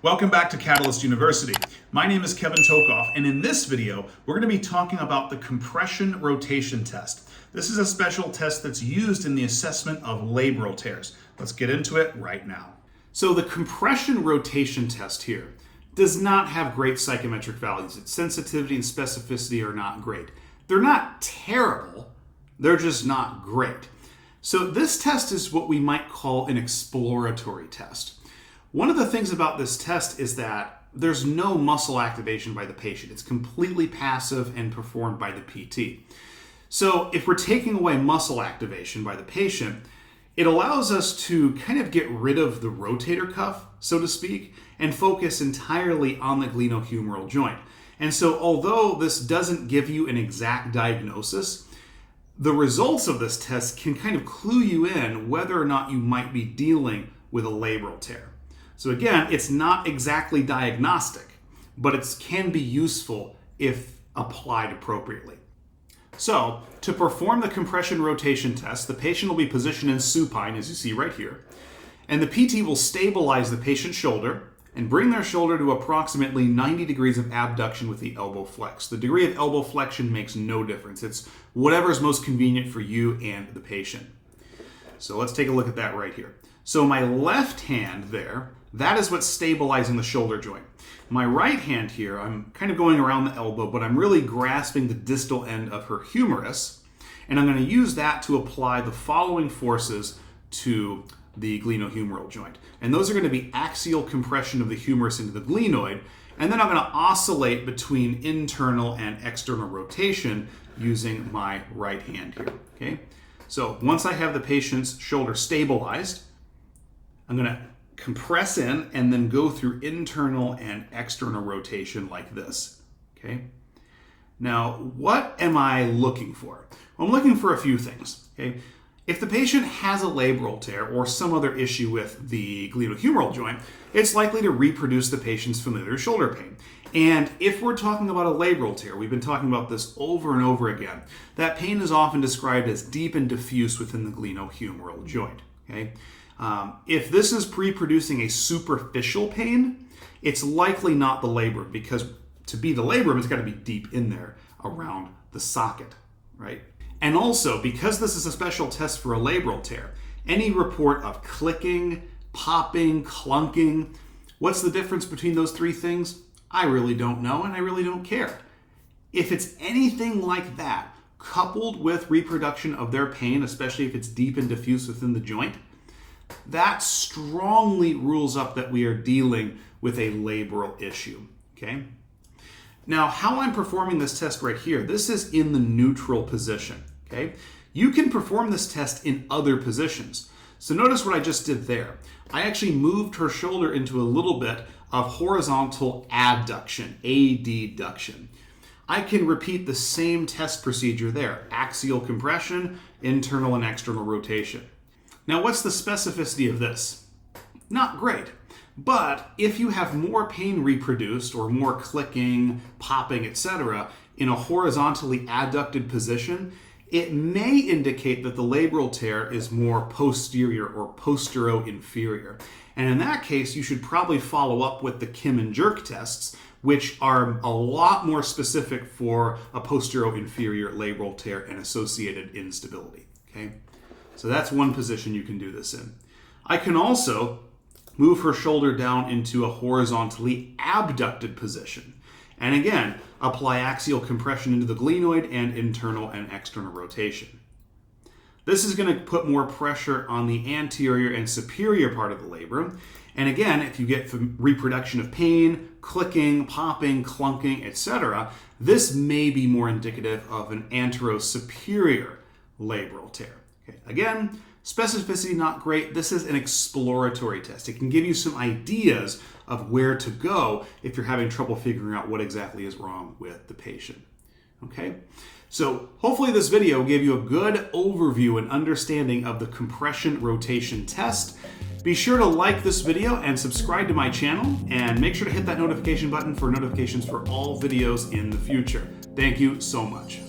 Welcome back to Catalyst University. My name is Kevin Tokoph, and in this video, we're going to be talking about the compression rotation test. This is a special test that's used in the assessment of labral tears. Let's get into it right now. So the compression rotation test here does not have great psychometric values. Its sensitivity and specificity are not great. They're not terrible, they're just not great. So this test is what we might call an exploratory test. One of the things about this test is that there's no muscle activation by the patient. It's completely passive and performed by the PT. So if we're taking away muscle activation by the patient, it allows us to kind of get rid of the rotator cuff, so to speak, and focus entirely on the glenohumeral joint. And so although this doesn't give you an exact diagnosis, the results of this test can kind of clue you in whether or not you might be dealing with a labral tear. So again, it's not exactly diagnostic, but it can be useful if applied appropriately. So to perform the compression rotation test, the patient will be positioned in supine, as you see right here, and the PT will stabilize the patient's shoulder and bring their shoulder to approximately 90 degrees of abduction with the elbow flex. The degree of elbow flexion makes no difference. It's whatever is most convenient for you and the patient. So let's take a look at that right here. So my left hand there, that is what's stabilizing the shoulder joint. My right hand here, I'm kind of going around the elbow, but I'm really grasping the distal end of her humerus, and I'm going to use that to apply the following forces to the glenohumeral joint. And those are going to be axial compression of the humerus into the glenoid, and then I'm going to oscillate between internal and external rotation using my right hand here. Okay? So once I have the patient's shoulder stabilized, I'm going to compress in and then go through internal and external rotation like this. Okay? Now, what am I looking for? Well, I'm looking for a few things. Okay? If the patient has a labral tear or some other issue with the glenohumeral joint, it's likely to reproduce the patient's familiar shoulder pain. And if we're talking about a labral tear, we've been talking about this over and over again, that pain is often described as deep and diffuse within the glenohumeral joint. Okay? If this is pre-producing a superficial pain, it's likely not the labrum, because to be the labrum, it's got to be deep in there around the socket, right? And also, because this is a special test for a labral tear, any report of clicking, popping, clunking, what's the difference between those three things? I really don't know, and I really don't care. If it's anything like that, coupled with reproduction of their pain, especially if it's deep and diffuse within the joint, that strongly rules up that we are dealing with a labral issue, okay? Now, how I'm performing this test right here, this is in the neutral position, okay? You can perform this test in other positions. So notice what I just did there. I actually moved her shoulder into a little bit of horizontal adduction, adduction. I can repeat the same test procedure there, axial compression, internal and external rotation. Now, what's the specificity of this? Not great, but if you have more pain reproduced or more clicking, popping, etc. in a horizontally adducted position, it may indicate that the labral tear is more posterior or postero-inferior. And in that case, you should probably follow up with the Kim and Jerk tests, which are a lot more specific for a postero-inferior labral tear and associated instability. Okay? So that's one position you can do this in. I can also move her shoulder down into a horizontally abducted position. And again, apply axial compression into the glenoid and internal and external rotation. This is going to put more pressure on the anterior and superior part of the labrum. And again, if you get reproduction of pain, clicking, popping, clunking, etc., this may be more indicative of an anterosuperior labral tear. Okay. Again, specificity not great. This is an exploratory test. It can give you some ideas of where to go if you're having trouble figuring out what exactly is wrong with the patient. Okay? So hopefully this video gave you a good overview and understanding of the compression rotation test. Be sure to like this video and subscribe to my channel, and make sure to hit that notification button for notifications for all videos in the future. Thank you so much.